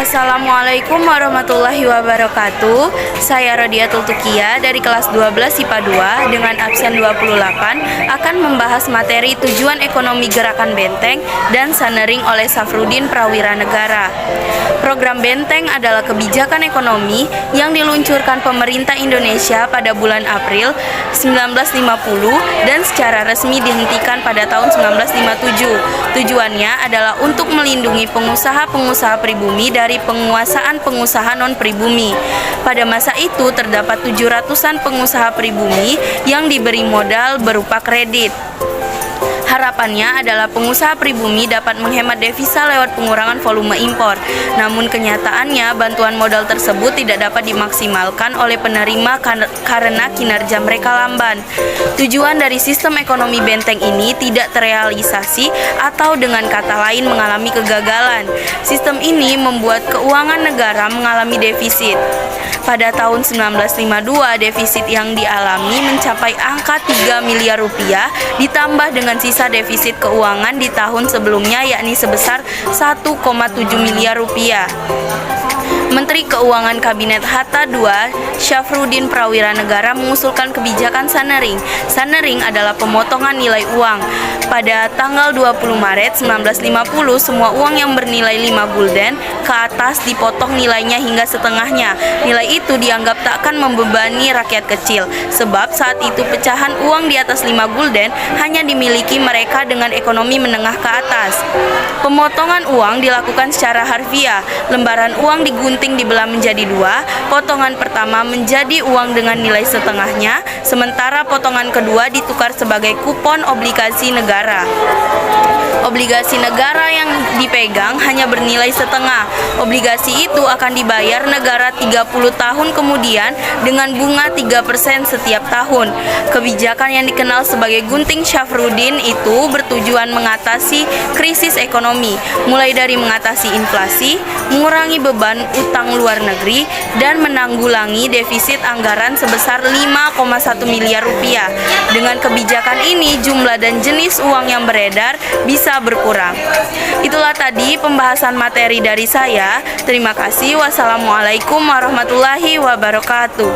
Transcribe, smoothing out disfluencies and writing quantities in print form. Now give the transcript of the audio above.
Assalamualaikum warahmatullahi wabarakatuh. Saya Rodiatul Tukia dari kelas 12 IPA 2 dengan absen 28 akan membahas materi tujuan ekonomi gerakan Benteng dan Sanering oleh Safrudin Prawira Negara. Program Benteng adalah kebijakan ekonomi yang diluncurkan pemerintah Indonesia pada bulan April 1950 dan secara resmi dihentikan pada tahun 1957. Tujuannya adalah untuk melindungi pengusaha-pengusaha pribumi dari penguasaan pengusaha non-pribumi. Pada masa itu terdapat 700-an pengusaha pribumi yang diberi modal berupa kredit. Harapannya adalah pengusaha pribumi dapat menghemat devisa lewat pengurangan volume impor. Namun kenyataannya bantuan modal tersebut tidak dapat dimaksimalkan oleh penerima karena kinerja mereka lamban. Tujuan dari sistem ekonomi Benteng ini tidak terrealisasi atau dengan kata lain mengalami kegagalan. Sistem ini membuat keuangan negara mengalami defisit. Pada tahun 1952, defisit yang dialami mencapai angka 3 miliar rupiah ditambah dengan sisa defisit keuangan di tahun sebelumnya yakni sebesar 1,7 miliar rupiah. Menteri Keuangan Kabinet Hatta II, Syafrudin Prawira Negara mengusulkan kebijakan Sanering. Sanering adalah pemotongan nilai uang. Pada tanggal 20 Maret 1950, semua uang yang bernilai 5 gulden ke atas dipotong nilainya hingga setengahnya. Nilai itu dianggap tak akan membebani rakyat kecil, sebab saat itu pecahan uang di atas 5 gulden hanya dimiliki mereka dengan ekonomi menengah ke atas. Pemotongan uang dilakukan secara harfiah. Lembaran uang digunting dibelah menjadi dua, potongan pertama menjadi uang dengan nilai setengahnya, sementara potongan kedua ditukar sebagai kupon obligasi negara. Obligasi negara yang dipegang hanya bernilai setengah. Obligasi itu akan dibayar negara 30 tahun kemudian dengan bunga 3% setiap tahun. Kebijakan yang dikenal sebagai gunting Syafrudin itu bertujuan mengatasi krisis ekonomi, mulai dari mengatasi inflasi, mengurangi beban utang luar negeri, dan menanggulangi defisit anggaran sebesar 5,1 miliar rupiah. Dengan kebijakan ini, jumlah dan jenis uang yang beredar bisa berkurang. Itulah tadi pembahasan materi dari saya. Terima kasih. Wassalamualaikum warahmatullahi wabarakatuh.